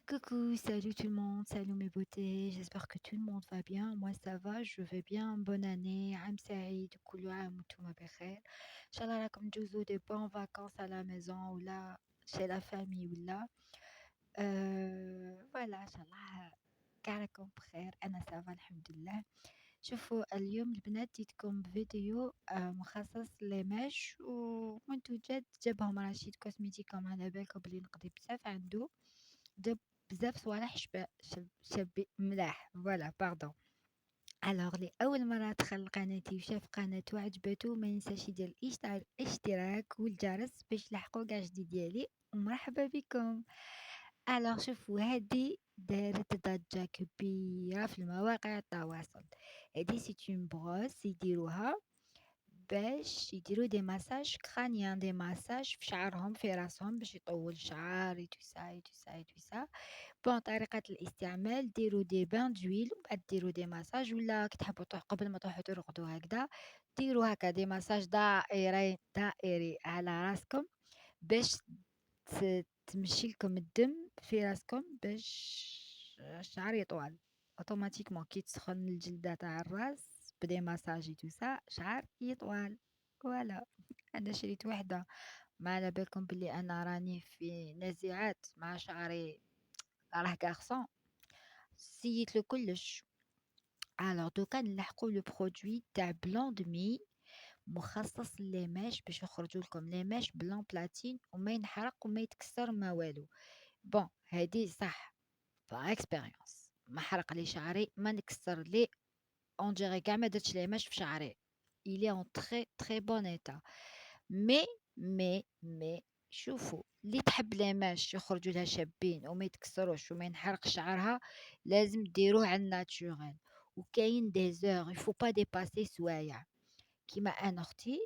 Coucou, salut tout le monde, salut mes beautés, j'espère que tout le monde va bien. Moi ça va, je vais bien. Bonne année, عام سعيد وكل عام وانتم بخير. إن شاء الله راكم تجوزوا des bonnes vacances à la maison ولا chez la famille ولا voilà إن شاء الله كاع راكم بخير. أنا سافا الحمد لله. شوفوا اليوم البنات جيتكم بفيديو مخصص لمش ومنتوجات جابهم رشيد كوسميتيكوم. على بالكم بلي نقضي بزاف عنده جاب بزاف صوالح شابي ملاح فوالا باردون. الوغ اللي اول مره دخل قناتي وشاف قناتي وعجباتو ما ينساش يدير الاشتراك والجرس باش يلحقوا كاع جديد ديالي. ومرحبا بكم. الوغ شوفوا هادي دارت ضجه كبيره في المواقع التواصل. هادي سيت اون بروس يديروها باش يديروا دي مساج كرانيان، دي مساج في شعرهم في راسهم باش يطول الشعر اي تو سا اي تو سا اي تو سا. بون طريقة الاستعمال ديروا دي بان دويل ومن بعد ديروا دي مساج، ولا كي تحبوا قبل ما تروحوا ترقدوا هكذا ديروا هكا دي مساج دائري على راسكم باش تمشي لكم الدم في راسكم باش الشعر يطول اوتوماتيكمون. كي تسخن الجلدة تاع الراس بدي مساج تو سا شعر يطول. فوالا انا شريت وحده، ما على بالكم بلي انا راني في نزيعات مع شعري راه غارسون. سيت له كلش. الوغ دوكا نلحقوا لو برودوي تاع بلون دمي مخصص للماش باش يخرجوا لكم لي ماش بلون بلاتين وما ينحرق وما يتكسر ما والو. بون هادي صح با اكسبيريونس، ما حرق لي شعري ما نكسر لي، اون ديري كاع ما درتش لي ماش في شعري. il est en très très bon état. مي مي شوفوا اللي تحب لي ماش يخرجوا لها شابين وما يتكسروش وما ينحرق شعرها لازم ديروه على الناتورال. وكاين دي زور يفو با ديباسي سوايع. كيما انا اختي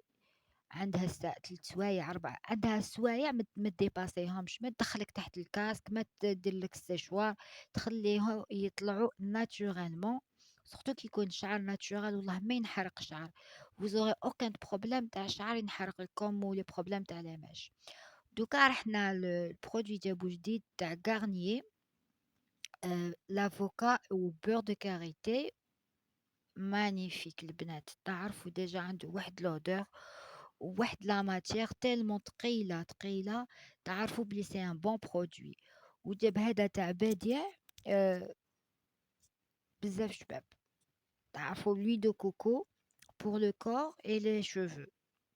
عندها 3 سوايع 4، عندها سوايع ما ديباسيهمش، ما تدخلك تحت الكاسك، ما تدير لك السيشوار، تخليهم يطلعوا ناتورالمون. سورتو كي يكون شعر ناتورال والله ما ينحرق شعر. وزوري اوكان بروبليم تاع شعر ينحرق لكم ولي بروبليم تاع لاماج. دوكا رحنا البرودوي جابو جديد تاع غارنيي لافوكا وبور دو كاريتي. مانيفيك البنات، تعرفوا ديجا عنده واحد لودور وواحد لا ماتيير تيلمون ثقيله ثقيله. تعرفوا بلي سي ان بون برودوي. وجاب هذا تاع بديع آه بزاف شباب. تعرفوا لوي دو كوكو pour le corps et les cheveux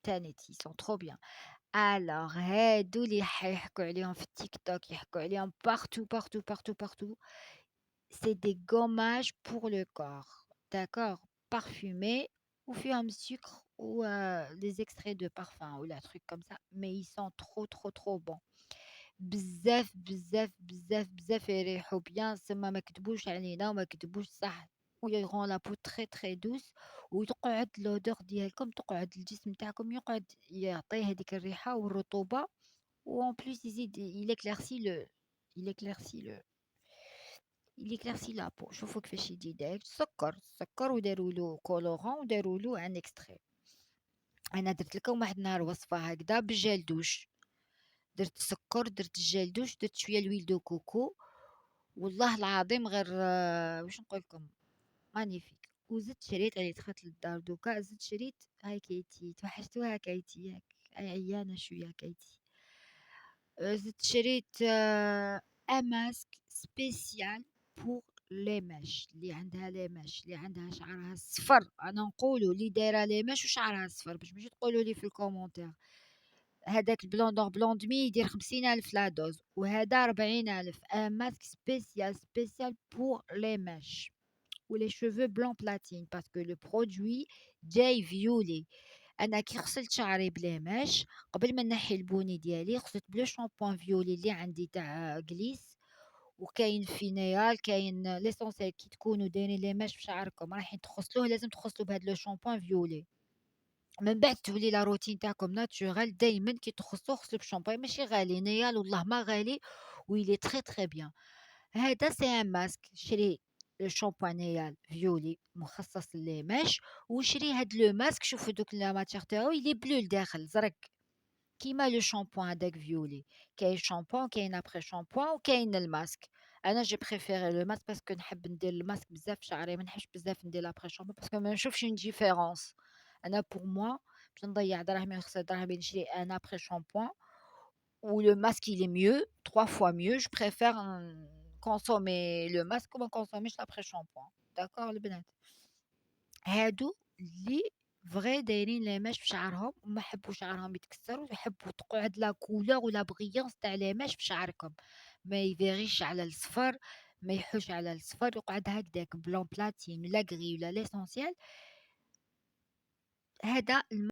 تانيت ils sont trop bien. alors هادو اللي يحكوا عليهم في التيك توك، يحكوا عليهم partout partout partout partout. C'est des gommages pour le corps, d'accord, parfumés ou fait un sucre ou des extraits de parfum ou la truc comme ça, mais ils sont trop trop trop bons. بزاف بزاف بزاف بزاف يريحوا بيان، سما ما كتبوش علينا وما كتبوش صح. ويغون لا بو تري تري دوس، وتقعد لودور ديالكم، تقعد الجسم تاعكم يقعد يعطيه هذيك الريحة والرطوبة. وان بليس يزيد il éclaircit la peau. شوفوا كيفاش يدير سكر وداروا له كولورون وداروا له ان اكستري. انا درت لكم واحد النهار وصفه هكذا بالجل دوش، درت السكر، درت الجل دوش، درت شويه الويل دو كوكو. والله العظيم غير واش نقول لكم مانيفيك. وزدت شريت اللي دخلت للدار دوكا، زدت شريت هاي كيتي توحشتوها كيتي ياك، عيانه شويه كيتي. زدت شريت ان ماسك سبيسيال بور لي ماش اللي عندها لي ماش اللي عندها شعرها صفر. انا نقولوا اللي دايره لي ماش وشعرها صفر باش ماشي تقولوا لي في الكومونتير هذاك البلون دور بلون دمي يدير 50,000 لا دوز وهذا 40,000. ان ماسك سبيسيال سبيسيال بور لي ماش ولي شوفو بلون بلاتين باسكو لو برودوي جاي فيولي. انا كي غسلت شعري بلا ماش قبل ما نحي البوني ديالي غسلت بلو شامبوان فيولي اللي عندي تاع غليس. وكاين فينيال، كاين ليسونسيال. كي تكونوا دايرين لي ماش في شعركم رايحين تغسلوه لازم تغسلوا بهذا لو شامبوان فيولي. من بعد تولي لا روتين تاعكم ناتورال دائما كي تغسلوا غسلوا بشامبوان ماشي غالي، نيال والله ما غالي ويلي تري تري بيان. هذا سي ان ماسك شري شامبوان نيال فيولي مخصص لي ماش. وشري هاد لو ماسك شوفوا دوك لا ماتيغ تاعو يلي بلو لداخل زرق كيما لو شامبوان هذاك فيولي. كاين شامبوان كاين ابخي شامبوان وكاين الماسك. أنا j'ai préféré le masque باسكو نحب ندير الماسك بزاف في شعري، ما نحبش بزاف ندير l'après shampoing باسكو ما نشوفش une différence. أنا pour moi باش نضيّع دراهمي ونخسر دراهمي نشري un après shampoing ou le masque il est mieux, 3 fois mieux, je préfère consommer le masque وما نكونسوميش l'après shampoing. d'accord البنات؟ هادو اللي فري دايرين ليماج في شعرهم وما يحبوا شعرهم يتكسر ويحبوا تقعد لا كولور ولا بغيونس تاع ليماج في شعركم، ما يفيغيش على الصفر، ما يحوش على الصفر، يقعد هكداك بلون بلاتين ولا غري ولا ليسونسيال. هذا